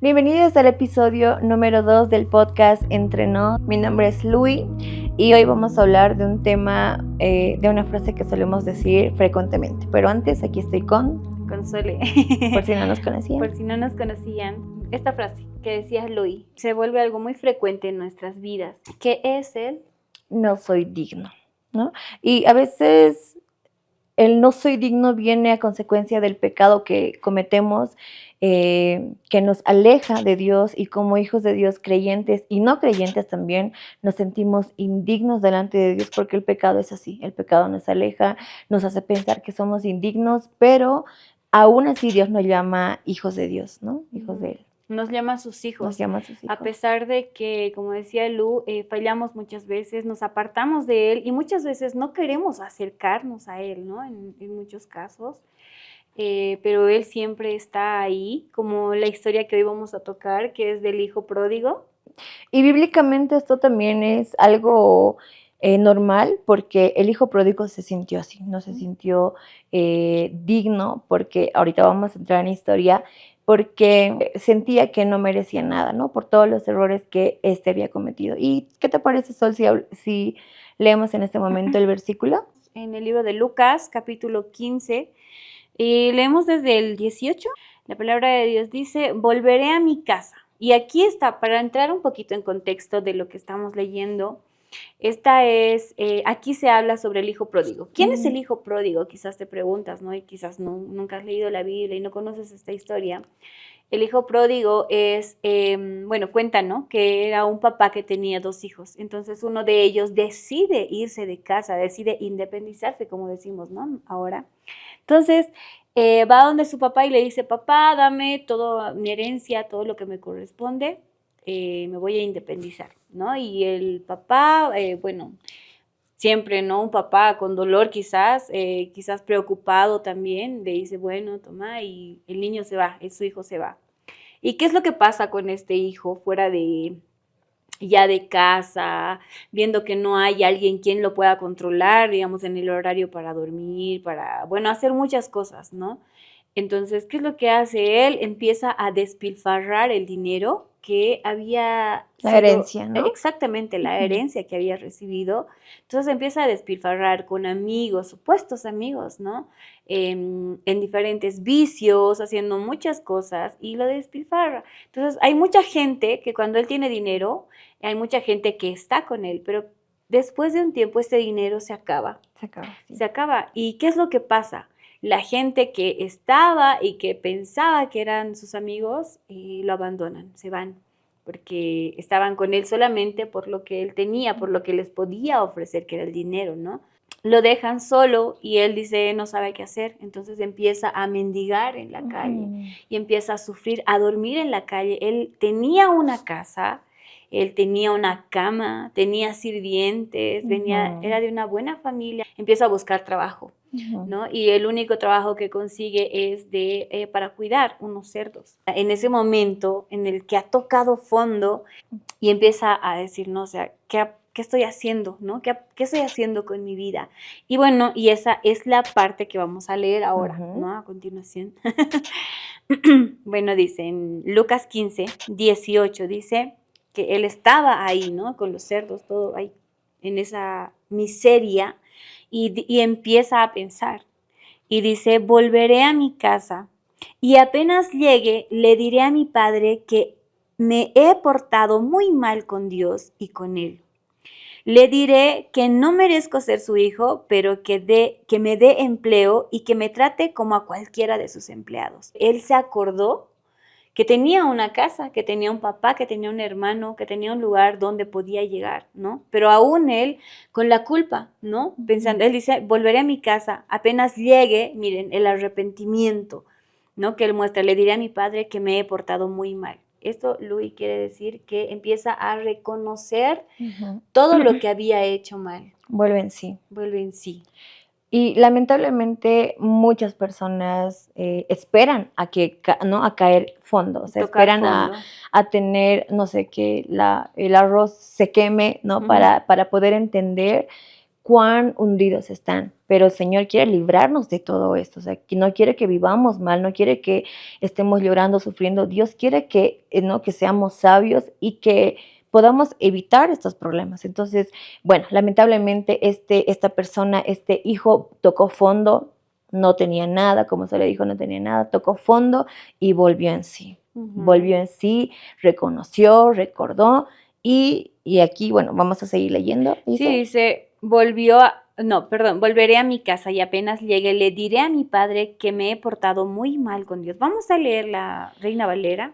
Bienvenidos al episodio número 2 del podcast Entre Nos. Mi nombre es Luis y hoy vamos a hablar de un tema, de una frase que solemos decir frecuentemente. Pero antes, aquí estoy con Sole. Por si no nos conocían. Por si no nos conocían, esta frase que decía Luis se vuelve algo muy frecuente en nuestras vidas. ¿Qué es el? No soy digno, ¿no? Y a veces el no soy digno viene a consecuencia del pecado que cometemos, que nos aleja de Dios, y como hijos de Dios, creyentes y no creyentes también, nos sentimos indignos delante de Dios porque el pecado es así. El pecado nos aleja, nos hace pensar que somos indignos, pero aún así Dios nos llama hijos de Dios, ¿no? Hijos de Él. Nos llama a sus hijos. Nos llama a sus hijos. A pesar de que, como decía Lu, fallamos muchas veces, nos apartamos de Él y muchas veces no queremos acercarnos a Él, ¿no? En muchos casos. Pero Él siempre está ahí, como la historia que hoy vamos a tocar, que es del hijo pródigo. Y bíblicamente esto también es algo normal, porque el hijo pródigo se sintió así, no se sintió digno, porque ahorita vamos a entrar en historia, porque sentía que no merecía nada, ¿no? Por todos los errores que había cometido. ¿Y qué te parece, Sol, si leemos en este momento el versículo? En el libro de Lucas, capítulo 15, leemos desde el 18. La palabra de Dios dice: volveré a mi casa. Y aquí está, para entrar un poquito en contexto de lo que estamos leyendo, aquí se habla sobre el hijo pródigo. ¿Quién es el hijo pródigo? Quizás te preguntas, ¿no? Y quizás nunca has leído la Biblia y no conoces esta historia. El hijo pródigo es, cuenta, ¿no? Que era un papá que tenía 2 hijos. Entonces uno de ellos decide irse de casa, decide independizarse, como decimos, ¿no? Ahora. Entonces va donde su papá y le dice: papá, dame toda mi herencia, todo lo que me corresponde, me voy a independizar, ¿no? Y el papá, siempre, ¿no? Un papá con dolor quizás preocupado también, le dice: bueno, toma, y el niño se va, su hijo se va. ¿Y qué es lo que pasa con este hijo fuera de casa, viendo que no hay alguien quien lo pueda controlar, digamos, en el horario para dormir, para, hacer muchas cosas, ¿no? Entonces, ¿qué es lo que hace él? Empieza a despilfarrar el dinero que había La herencia, ¿no? Exactamente, la herencia que había recibido. Entonces empieza a despilfarrar con amigos, supuestos amigos, ¿no? En diferentes vicios, haciendo muchas cosas, y lo despilfarra. Entonces hay mucha gente que cuando él tiene dinero, hay mucha gente que está con él, pero después de un tiempo este dinero se acaba. Sí. Se acaba. ¿Y qué es lo que pasa? La gente que estaba y que pensaba que eran sus amigos, lo abandonan, se van, porque estaban con él solamente por lo que él tenía, por lo que les podía ofrecer, que era el dinero, ¿no? Lo dejan solo y él dice, no sabe qué hacer, entonces empieza a mendigar en la calle y empieza a sufrir, a dormir en la calle. Él tenía una casa, él tenía una cama, tenía sirvientes, era de una buena familia. Empieza a buscar trabajo, ¿no? Y el único trabajo que consigue es para cuidar unos cerdos. En ese momento en el que ha tocado fondo y empieza a decir, no, o sea, ¿qué estoy haciendo, no? ¿Qué estoy haciendo con mi vida? Y bueno, y esa es la parte que vamos a leer ahora, ¿no? A continuación. Bueno, dice en Lucas 15, 18, dice que él estaba ahí, ¿no? Con los cerdos, todo ahí, en esa miseria, y empieza a pensar. Y dice: volveré a mi casa, y apenas llegue, le diré a mi padre que me he portado muy mal con Dios y con él. Le diré que no merezco ser su hijo, pero que me dé empleo y que me trate como a cualquiera de sus empleados. Él se acordó que tenía una casa, que tenía un papá, que tenía un hermano, que tenía un lugar donde podía llegar, ¿no? Pero aún él con la culpa, ¿no? Pensando, él dice: volveré a mi casa, apenas llegue, miren, el arrepentimiento, ¿no? Que él muestra: le diré a mi padre que me he portado muy mal. Esto, Luis, quiere decir que empieza a reconocer todo lo que había hecho mal. Vuelve en sí. Vuelve en sí. Y lamentablemente muchas personas esperan a caer fondo, o sea, esperan fondo. A tener, no sé, que el arroz se queme, ¿no? Para poder entender, cuán hundidos están, pero el Señor quiere librarnos de todo esto, o sea, que no quiere que vivamos mal, no quiere que estemos llorando, sufriendo. Dios quiere que, ¿no?, que seamos sabios y que podamos evitar estos problemas. Entonces, bueno, lamentablemente esta persona, este hijo tocó fondo, no tenía nada, como se le dijo, no tenía nada, tocó fondo y volvió en sí. Volvió en sí, reconoció, recordó y aquí, bueno, vamos a seguir leyendo. Sí, dice, volveré a mi casa y apenas llegue le diré a mi padre que me he portado muy mal con Dios. Vamos a leer la Reina Valera.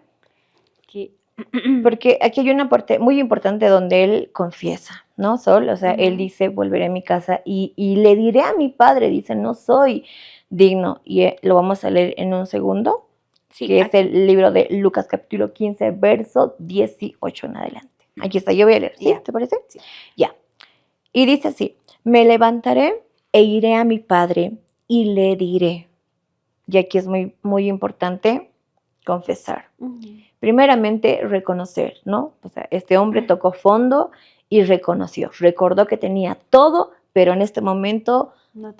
Porque aquí hay una parte muy importante donde él confiesa, ¿no, Sol? O sea, él dice, volveré a mi casa y le diré a mi padre, dice, no soy digno. Y lo vamos a leer en un segundo, sí, que es el libro de Lucas capítulo 15, verso 18 en adelante. Aquí está, yo voy a leer, ¿sí? ¿Te parece? Sí. Ya. Y dice así, me levantaré e iré a mi padre y le diré. Y aquí es muy, muy importante confesar. Primeramente, reconocer, ¿no? O sea, este hombre tocó fondo y reconoció, recordó que tenía todo, pero en este momento no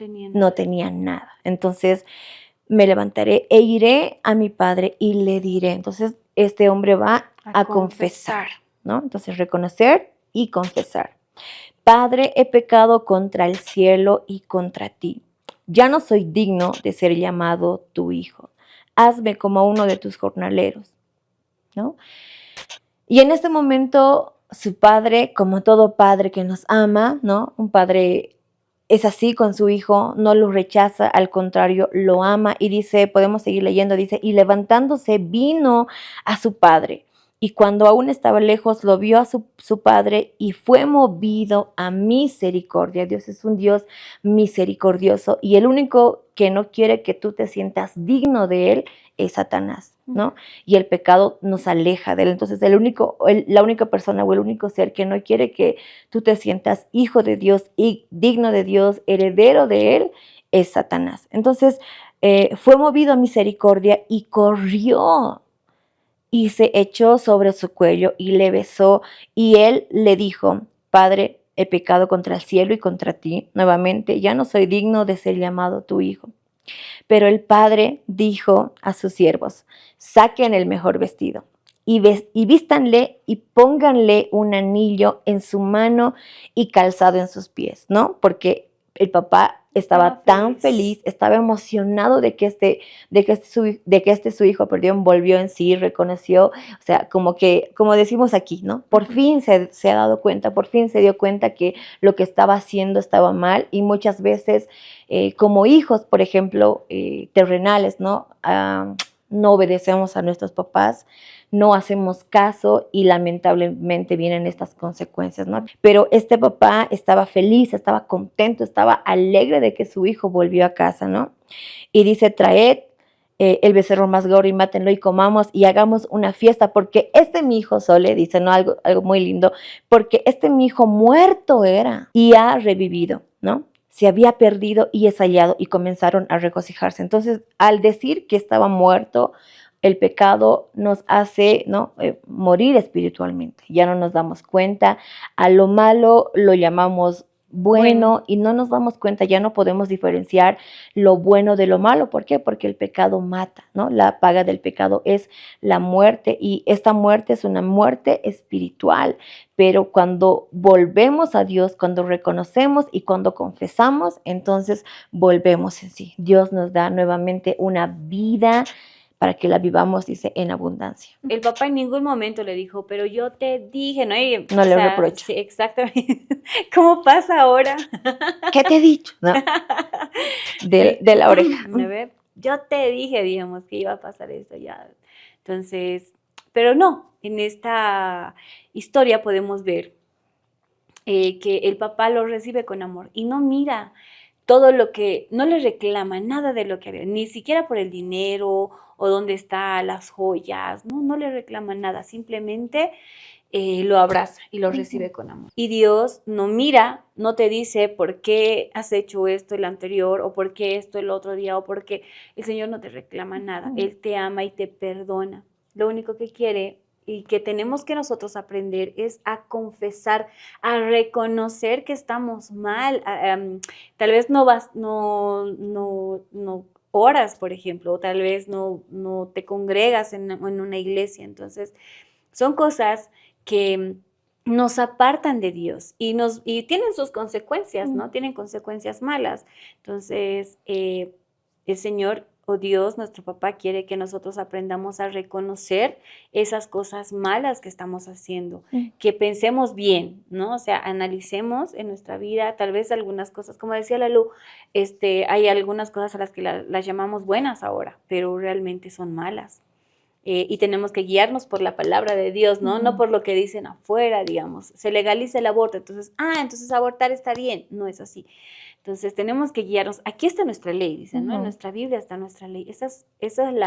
tenía nada. Entonces, me levantaré e iré a mi padre y le diré. Entonces, este hombre va a confesar, ¿no? Entonces, reconocer y confesar. Padre, he pecado contra el cielo y contra ti. Ya no soy digno de ser llamado tu hijo. Hazme como uno de tus jornaleros, ¿no? Y en este momento, su padre, como todo padre que nos ama, ¿no? Un padre es así con su hijo, no lo rechaza, al contrario, lo ama y dice, podemos seguir leyendo, dice, y levantándose vino a su padre. Y cuando aún estaba lejos, lo vio a su padre y fue movido a misericordia. Dios es un Dios misericordioso y el único que no quiere que tú te sientas digno de él es Satanás, ¿no? Y el pecado nos aleja de él. Entonces, la única persona o el único ser que no quiere que tú te sientas hijo de Dios y digno de Dios, heredero de él, es Satanás. Entonces, fue movido a misericordia y corrió y se echó sobre su cuello y le besó. Y él le dijo, Padre, he pecado contra el cielo y contra ti. Nuevamente, ya no soy digno de ser llamado tu hijo. Pero el padre dijo a sus siervos, saquen el mejor vestido y vístanle y pónganle un anillo en su mano y calzado en sus pies, ¿no? Porque el papá estaba tan feliz, estaba emocionado de que este su hijo, volvió en sí, reconoció, o sea, como decimos aquí, ¿no? Por fin se ha dado cuenta, por fin se dio cuenta que lo que estaba haciendo estaba mal y muchas veces como hijos, por ejemplo, terrenales, ¿no? No obedecemos a nuestros papás, no hacemos caso y lamentablemente vienen estas consecuencias, ¿no? Pero este papá estaba feliz, estaba contento, estaba alegre de que su hijo volvió a casa, ¿no? Y dice, traed el becerro más gordo y mátenlo y comamos y hagamos una fiesta, porque mi hijo, Sole, dice, ¿no? Algo muy lindo, porque mi hijo muerto era y ha revivido, ¿no? Se había perdido y es hallado, y comenzaron a regocijarse. Entonces, al decir que estaba muerto, el pecado nos hace, ¿no? Morir espiritualmente. Ya no nos damos cuenta. A lo malo lo llamamos bueno y no nos damos cuenta, ya no podemos diferenciar lo bueno de lo malo. ¿Por qué? Porque el pecado mata, ¿no? La paga del pecado es la muerte y esta muerte es una muerte espiritual. Pero cuando volvemos a Dios, cuando reconocemos y cuando confesamos, entonces volvemos en sí. Dios nos da nuevamente una vida para que la vivamos, dice, en abundancia. El papá en ningún momento le dijo, pero yo te dije, ¿no? Y, no le reprocha. Sí, exactamente. ¿Cómo pasa ahora? ¿Qué te he dicho? ¿No? De la oreja. Yo te dije, digamos, que iba a pasar esto ya. Entonces, pero no, en esta historia podemos ver que el papá lo recibe con amor y no mira todo lo que, no le reclama nada de lo que había, ni siquiera por el dinero o dónde están las joyas, no le reclama nada, simplemente lo abraza y lo recibe con amor. Y Dios no mira, no te dice por qué has hecho esto el anterior o por qué esto el otro día o por qué el Señor no te reclama nada. Él te ama y te perdona. Lo único que quiere y que tenemos que nosotros aprender es a confesar, a reconocer que estamos mal. Tal vez no oras, por ejemplo, o tal vez no te congregas en una iglesia. Entonces, son cosas que nos apartan de Dios y tienen sus consecuencias, ¿no? Tienen consecuencias malas. Entonces, el Señor o Dios, nuestro papá, quiere que nosotros aprendamos a reconocer esas cosas malas que estamos haciendo, que pensemos bien, ¿no? O sea, analicemos en nuestra vida tal vez algunas cosas, como decía Lalu, hay algunas cosas a las que las llamamos buenas ahora, pero realmente son malas. Y tenemos que guiarnos por la palabra de Dios, ¿no? No por lo que dicen afuera, digamos. Se legaliza el aborto, entonces abortar está bien. No es así. Entonces tenemos que guiarnos. Aquí está nuestra ley, dice, ¿no? En nuestra Biblia está nuestra ley. Esas son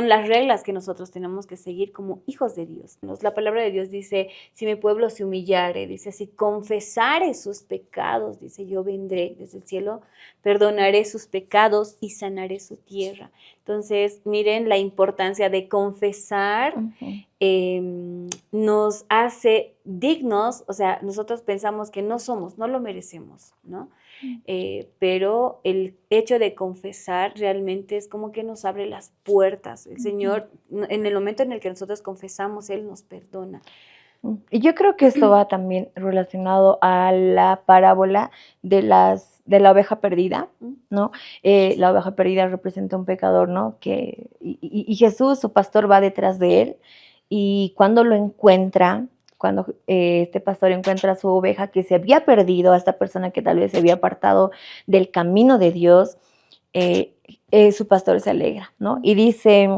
las reglas que nosotros tenemos que seguir como hijos de Dios. La palabra de Dios dice, si mi pueblo se humillare, dice, si confesare sus pecados, dice, yo vendré desde el cielo, perdonaré sus pecados y sanaré su tierra. Entonces, miren la importancia de confesar. Nos hace dignos, o sea, nosotros pensamos que no lo merecemos, ¿no? Pero el hecho de confesar realmente es como que nos abre las puertas. El Señor, en el momento en el que nosotros confesamos, Él nos perdona. Y yo creo que esto va también relacionado a la parábola de la oveja perdida, ¿no? La oveja perdida representa un pecador, ¿no? Y Jesús, su pastor, va detrás de él, y cuando lo encuentra, cuando este pastor encuentra a su oveja que se había perdido, a esta persona que tal vez se había apartado del camino de Dios, su pastor se alegra, ¿no? Y dice,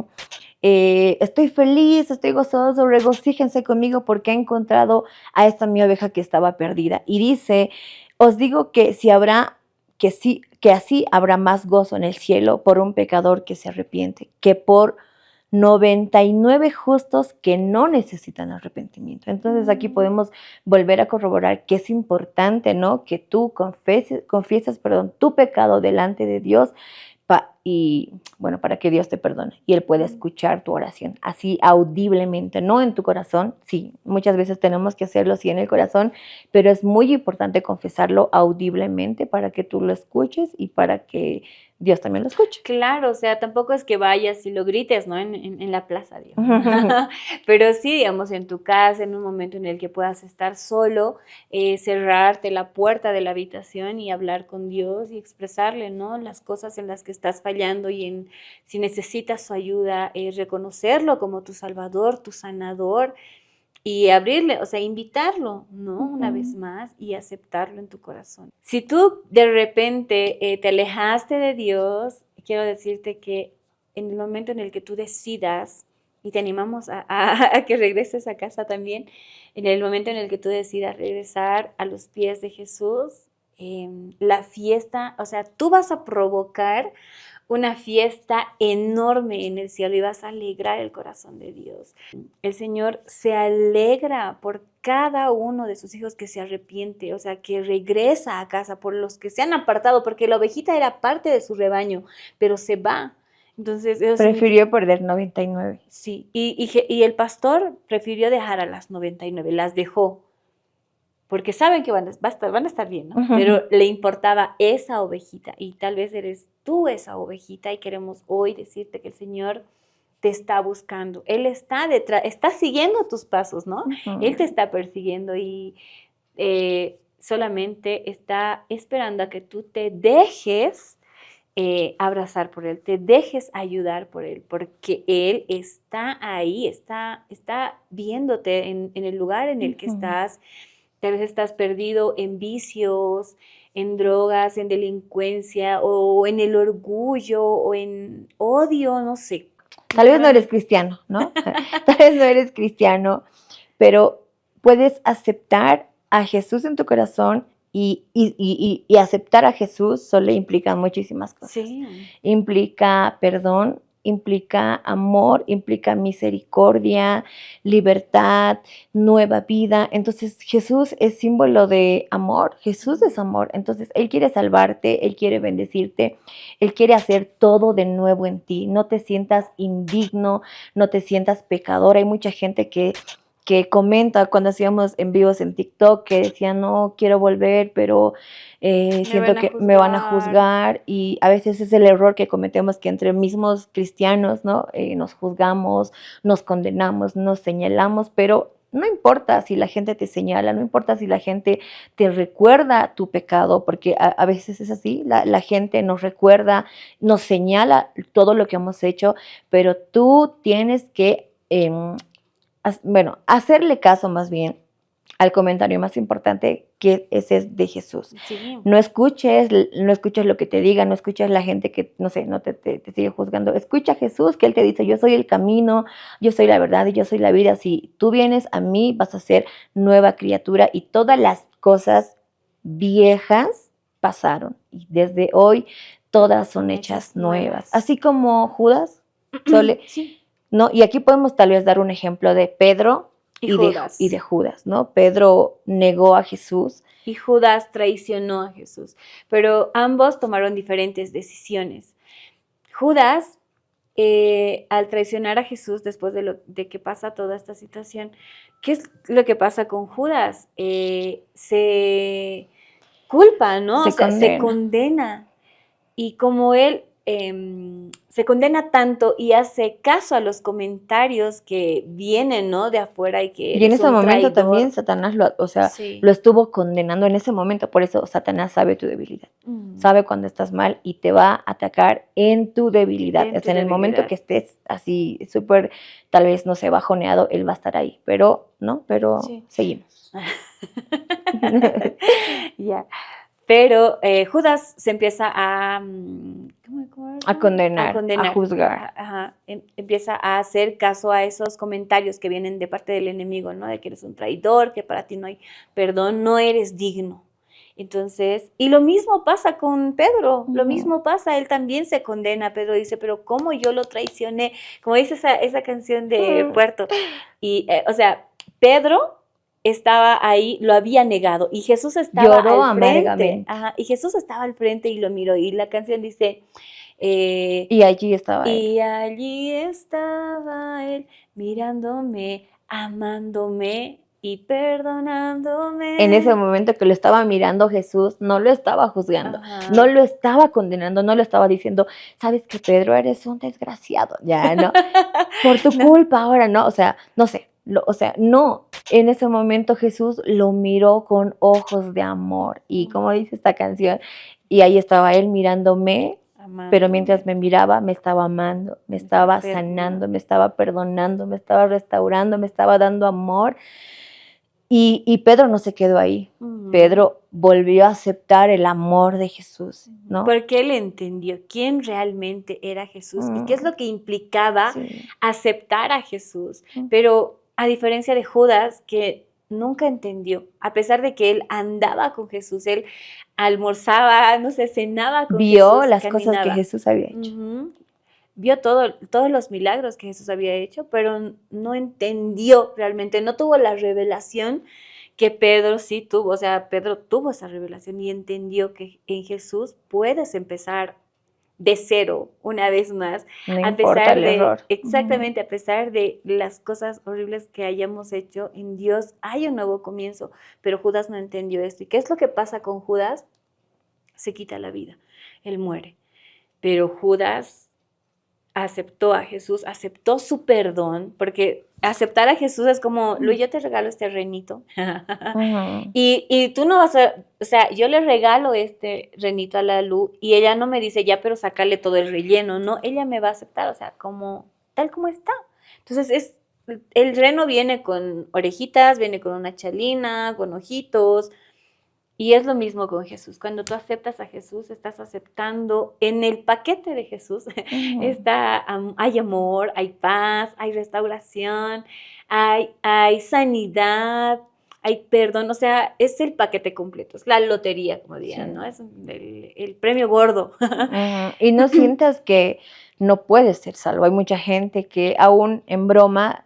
estoy feliz, estoy gozoso, regocíjense conmigo porque he encontrado a esta mi oveja que estaba perdida. Y dice, os digo que que así habrá más gozo en el cielo por un pecador que se arrepiente, que por 99 justos que no necesitan arrepentimiento. Entonces aquí podemos volver a corroborar que es importante, ¿no? Que tú confiesas tu pecado delante de Dios, y bueno, para que Dios te perdone y Él pueda escuchar tu oración, así audiblemente, no en tu corazón. Sí, muchas veces tenemos que hacerlo sí en el corazón, pero es muy importante confesarlo audiblemente para que tú lo escuches y para que Dios también lo escuche. Claro, o sea, tampoco es que vayas y lo grites, ¿no? En la plaza, digamos. Pero sí, digamos, en tu casa, en un momento en el que puedas estar solo, cerrarte la puerta de la habitación y hablar con Dios y expresarle, ¿no? Las cosas en las que estás fallando y si necesitas su ayuda, reconocerlo como tu Salvador, tu sanador, y abrirle, o sea, invitarlo, ¿no? Una vez más y aceptarlo en tu corazón. Si tú de repente te alejaste de Dios, quiero decirte que en el momento en el que tú decidas, y te animamos a que regreses a casa también, en el momento en el que tú decidas regresar a los pies de Jesús, la fiesta, o sea, tú vas a provocar una fiesta enorme en el cielo y vas a alegrar el corazón de Dios. El Señor se alegra por cada uno de sus hijos que se arrepiente, o sea, que regresa a casa, por los que se han apartado, porque la ovejita era parte de su rebaño, pero se va. Entonces, eso prefirió perder 99. Sí, y el pastor prefirió dejar a las 99, las dejó, porque saben que van a estar bien, ¿no? Pero le importaba esa ovejita, y tal vez eres tú esa ovejita, y queremos hoy decirte que el Señor te está buscando. Él está detrás, está siguiendo tus pasos, ¿no? Él te está persiguiendo y solamente está esperando a que tú te dejes abrazar por Él, te dejes ayudar por Él, porque Él está ahí, está viéndote en el lugar en el que estás. Tal vez estás perdido en vicios, en drogas, en delincuencia, o en el orgullo, o en odio, no sé. Tal vez no eres cristiano, ¿no? Tal vez no eres cristiano, pero puedes aceptar a Jesús en tu corazón y aceptar a Jesús solo implica muchísimas cosas. Sí. Implica perdón, implica amor, implica misericordia, libertad, nueva vida. Entonces Jesús es símbolo de amor, Jesús es amor. Entonces Él quiere salvarte, Él quiere bendecirte, Él quiere hacer todo de nuevo en ti. No te sientas indigno, no te sientas pecador. Hay mucha gente que comenta cuando hacíamos envíos en TikTok que decían, no, quiero volver, pero siento que me van a juzgar, y a veces es el error que cometemos, que entre mismos cristianos, ¿no? Nos juzgamos, nos condenamos, nos señalamos, pero no importa si la gente te señala, no importa si la gente te recuerda tu pecado, porque a veces es así, la gente nos recuerda, nos señala todo lo que hemos hecho, pero tú tienes que hacerle caso más bien al comentario más importante, que ese es de Jesús. Sí. No escuches lo que te diga, no escuches la gente que, no sé, no te sigue juzgando. Escucha a Jesús, que Él te dice, yo soy el camino, yo soy la verdad y yo soy la vida. Si tú vienes a mí, vas a ser nueva criatura, y todas las cosas viejas pasaron, y desde hoy todas son hechas nuevas. Así como Judas, Sí. ¿no? Y aquí podemos tal vez dar un ejemplo de Pedro y de Judas, ¿no? Pedro negó a Jesús. Y Judas traicionó a Jesús, pero ambos tomaron diferentes decisiones. Judas, al traicionar a Jesús después de que pasa toda esta situación, ¿qué es lo que pasa con Judas? Se culpa, ¿no? Se condena. Y como él se condena tanto y hace caso a los comentarios que vienen, ¿no?, de afuera, y que y en ese momento traidor. También Satanás lo estuvo condenando en ese momento. Por eso Satanás sabe tu debilidad, sabe cuando estás mal y te va a atacar en tu debilidad. En el momento que estés así súper, tal vez, no sé, bajoneado, él va a estar ahí, pero seguimos. Ya. Pero Judas se empieza a condenar, a juzgar. Empieza a hacer caso a esos comentarios que vienen de parte del enemigo, ¿no? De que eres un traidor, que para ti no hay perdón, no eres digno. Entonces, y lo mismo pasa con Pedro, lo mismo pasa, él también se condena. Pedro dice, pero ¿cómo yo lo traicioné? Como dice esa canción de Puerto. Y, o sea, Pedro estaba ahí, lo había negado, y Jesús estaba al frente. Y Jesús estaba al frente y lo miró, y la canción dice, y allí estaba él. Y allí estaba él, mirándome, amándome y perdonándome. En ese momento que lo estaba mirando, Jesús no lo estaba juzgando, no lo estaba condenando, no lo estaba diciendo, sabes que Pedro, eres un desgraciado, ya, ¿no? Por tu culpa ahora, ¿no? O sea, no sé. No, en ese momento Jesús lo miró con ojos de amor, y como dice esta canción, y ahí estaba él mirándome, pero mientras me miraba, me estaba amando, me estaba sanando, me estaba perdonando, me estaba restaurando, me estaba dando amor. Y Pedro no se quedó ahí. Pedro volvió a aceptar el amor de Jesús, ¿no? Porque él entendió quién realmente era Jesús y qué es lo que implicaba aceptar a Jesús. Pero a diferencia de Judas, que nunca entendió, a pesar de que él andaba con Jesús, él almorzaba, no sé, cenaba con Jesús, vio las cosas que Jesús había hecho. Vio todos los milagros que Jesús había hecho, pero no entendió realmente, no tuvo la revelación que Pedro sí tuvo. O sea, Pedro tuvo esa revelación y entendió que en Jesús puedes empezar de cero una vez más, a pesar del error. Exactamente, a pesar de las cosas horribles que hayamos hecho, en Dios hay un nuevo comienzo. Pero Judas no entendió esto. ¿Y qué es lo que pasa con Judas? Se quita la vida, él muere. Pero Judas aceptó a Jesús, aceptó su perdón, porque aceptar a Jesús es como, Luis, yo te regalo este renito. Y tú no vas a, o sea, yo le regalo este renito a la Lu, y ella no me dice, ya, pero sacarle todo el relleno, no, ella me va a aceptar, o sea, como, tal como está. Entonces, el reno viene con orejitas, viene con una chalina, con ojitos. Y es lo mismo con Jesús. Cuando tú aceptas a Jesús, estás aceptando en el paquete de Jesús. Hay amor, hay paz, hay restauración, hay sanidad, hay perdón, o sea, es el paquete completo, es la lotería, como dirían, Sí. ¿no? Es el premio gordo. Ujú. Y no sientas que no puedes ser salvo. Hay mucha gente que aún en broma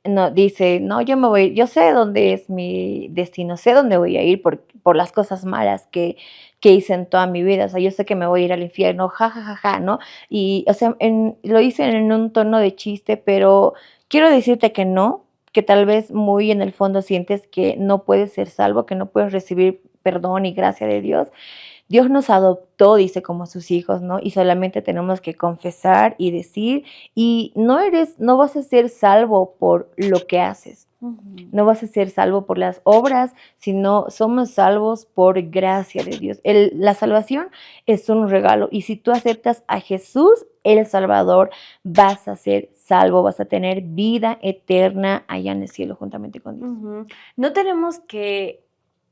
no, dice, no, yo me voy, yo sé dónde es mi destino, sé dónde voy a ir por las cosas malas que hice en toda mi vida. O sea, yo sé que me voy a ir al infierno, ja, ja, ja, ja, ¿no? Y, o sea, lo dicen en un tono de chiste, pero quiero decirte que no, que tal vez muy en el fondo sientes que no puedes ser salvo, que no puedes recibir perdón y gracia de Dios. Dios nos adoptó, dice, como sus hijos, ¿no? Y solamente tenemos que confesar y decir, y no vas a ser salvo por lo que haces, no vas a ser salvo por las obras, sino somos salvos por gracia de Dios. La salvación es un regalo, y si tú aceptas a Jesús, el Salvador, vas a ser salvo, vas a tener vida eterna allá en el cielo juntamente con Dios. No tenemos que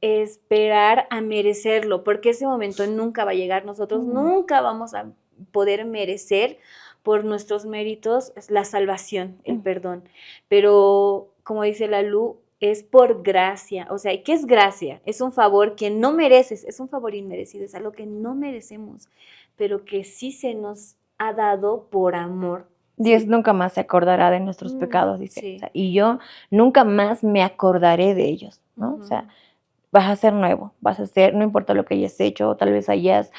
esperar a merecerlo, porque ese momento nunca va a llegar. Nosotros nunca vamos a poder merecer por nuestros méritos la salvación, el perdón. Pero, como dice la Lu, es por gracia. O sea, ¿qué es gracia? Es un favor que no mereces, es un favor inmerecido, es algo que no merecemos, pero que sí se nos ha dado por amor. Dios nunca más se acordará de nuestros pecados, dice. Sí. O sea, y yo nunca más me acordaré de ellos, ¿no? O sea, vas a ser nuevo, vas a ser, no importa lo que hayas hecho, o tal vez hayas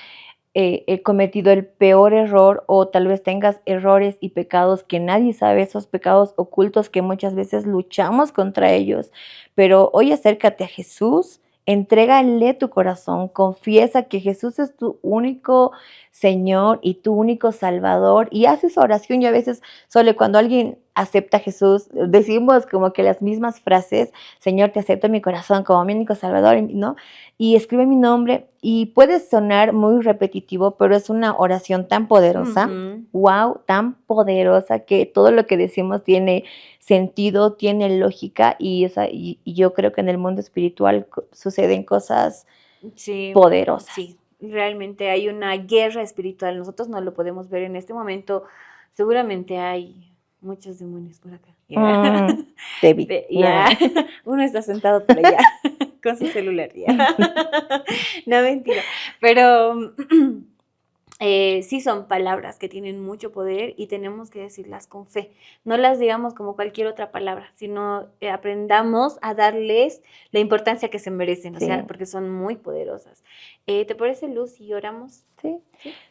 cometido el peor error, o tal vez tengas errores y pecados que nadie sabe, esos pecados ocultos que muchas veces luchamos contra ellos. Pero hoy acércate a Jesús, entrégale tu corazón, confiesa que Jesús es tu único Señor y tu único Salvador, y haz esa oración. Y a veces, solo cuando alguien acepta a Jesús, decimos como que las mismas frases: Señor, te acepto en mi corazón como mi único Salvador, ¿no? Y escribe mi nombre, y puede sonar muy repetitivo, pero es una oración tan poderosa, wow, tan poderosa, que todo lo que decimos tiene sentido, tiene lógica, y yo creo que en el mundo espiritual suceden cosas poderosas. Sí, realmente hay una guerra espiritual. Nosotros no lo podemos ver en este momento. Seguramente hay muchos demonios por acá. Uno está sentado por allá con su celular. No, mentira. Pero sí son palabras que tienen mucho poder, y tenemos que decirlas con fe. No las digamos como cualquier otra palabra, sino aprendamos a darles la importancia que se merecen, o sea, porque son muy poderosas. ¿Te parece, Luz, si oramos?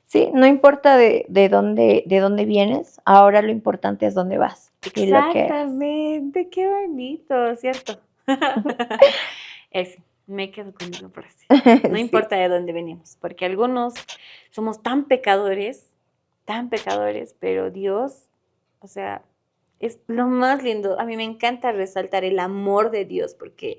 Sí, no importa de dónde vienes, ahora lo importante es dónde vas. Exactamente, qué bonito, ¿cierto? Me quedo con esa frase. No importa de dónde venimos, porque algunos somos tan pecadores, pero Dios, o sea, es lo más lindo. A mí me encanta resaltar el amor de Dios, porque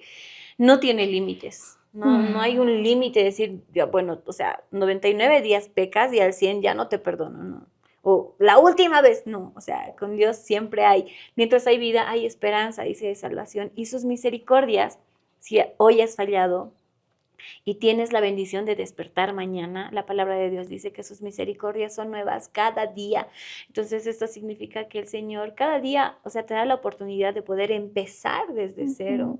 no tiene límites. No hay un límite de decir, ya, bueno, o sea, 99 días pecas y al 100 ya no te perdono, no. O la última vez, no. O sea, con Dios siempre hay. Mientras hay vida, hay esperanza, dice, de salvación. Y sus misericordias, si hoy has fallado y tienes la bendición de despertar mañana, la palabra de Dios dice que sus misericordias son nuevas cada día. Entonces esto significa que el Señor cada día, o sea, te da la oportunidad de poder empezar desde cero.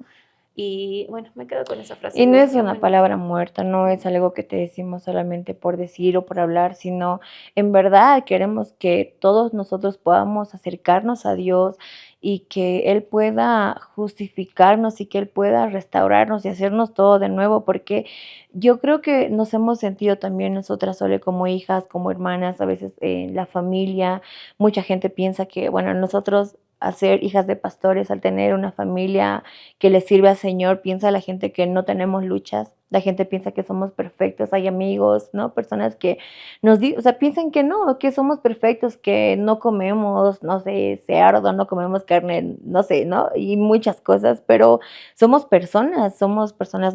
Y bueno, me quedo con esa frase. Y no es una palabra muerta, no es algo que te decimos solamente por decir o por hablar, sino en verdad queremos que todos nosotros podamos acercarnos a Dios, y que Él pueda justificarnos, y que Él pueda restaurarnos y hacernos todo de nuevo, porque yo creo que nos hemos sentido también nosotras solo como hijas, como hermanas, a veces en la familia. Mucha gente piensa que, bueno, nosotros, al ser hijas de pastores, al tener una familia que le sirve al Señor, piensa la gente que no tenemos luchas, la gente piensa que somos perfectos, hay amigos, ¿no? Personas que o sea, piensan que no, que somos perfectos, que no comemos, no sé, cerdo, no comemos carne, no sé, ¿no? Y muchas cosas, pero somos personas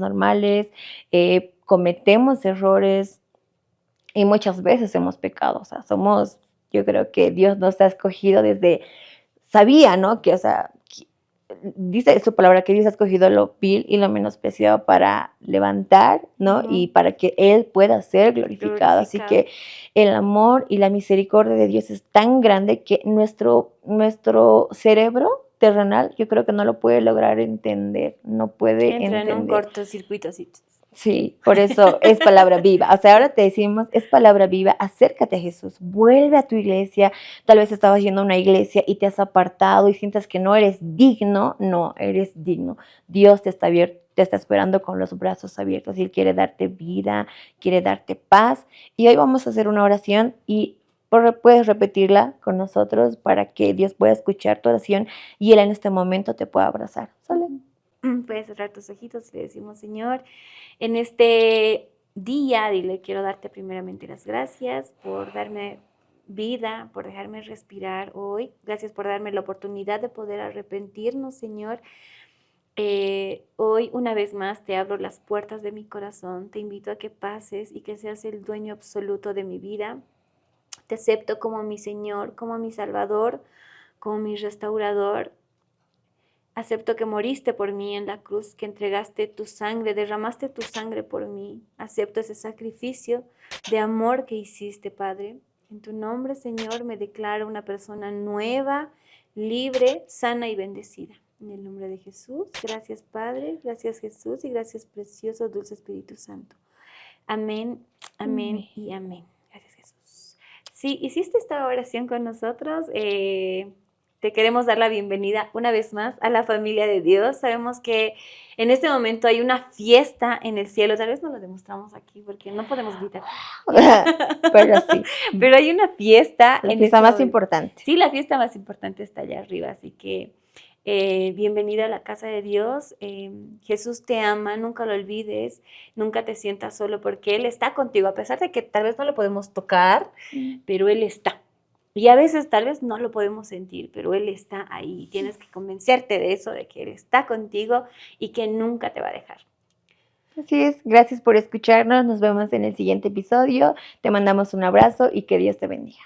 normales, cometemos errores, y muchas veces hemos pecado. O sea, yo creo que Dios nos ha escogido sabía, ¿no? Que, o sea, dice su palabra que Dios ha escogido lo vil y lo menospreciado para levantar, ¿no? Y para que Él pueda ser glorificado. Así que el amor y la misericordia de Dios es tan grande que nuestro cerebro terrenal, yo creo que no lo puede lograr entender, no puede Entra en un entender. cortocircuito así. Sí, por eso es palabra viva. O sea, ahora te decimos, es palabra viva, acércate a Jesús, vuelve a tu iglesia. Tal vez estabas yendo a una iglesia y te has apartado y sientas que no eres digno. No, eres digno. Dios te está esperando con los brazos abiertos y Él quiere darte vida, quiere darte paz. Y hoy vamos a hacer una oración y puedes repetirla con nosotros para que Dios pueda escuchar tu oración y Él en este momento te pueda abrazar. ¿Sale? Puedes cerrar tus ojitos y le decimos, Señor, en este día, dile, quiero darte primeramente las gracias por darme vida, por dejarme respirar hoy. Gracias por darme la oportunidad de poder arrepentirnos, Señor. Hoy una vez más te abro las puertas de mi corazón, te invito a que pases y que seas el dueño absoluto de mi vida. Te acepto como mi Señor, como mi Salvador, como mi restaurador. Acepto que moriste por mí en la cruz, que entregaste tu sangre, derramaste tu sangre por mí. Acepto ese sacrificio de amor que hiciste, Padre. En tu nombre, Señor, me declaro una persona nueva, libre, sana y bendecida. En el nombre de Jesús, gracias Padre, gracias Jesús y gracias precioso, dulce Espíritu Santo. Amén, amén y amén. Gracias Jesús. Si hiciste esta oración con nosotros, te queremos dar la bienvenida una vez más a la familia de Dios. Sabemos que en este momento hay una fiesta en el cielo. Tal vez no lo demostramos aquí porque no podemos gritar. Pero sí. Pero hay una fiesta. La fiesta más importante. Sí, la fiesta más importante está allá arriba. Así que bienvenida a la casa de Dios. Jesús te ama, nunca lo olvides. Nunca te sientas solo porque Él está contigo. A pesar de que tal vez no lo podemos tocar, pero Él está. Y a veces tal vez no lo podemos sentir, pero Él está ahí. Tienes que convencerte de eso, de que Él está contigo y que nunca te va a dejar. Así es, gracias por escucharnos. Nos vemos en el siguiente episodio. Te mandamos un abrazo y que Dios te bendiga.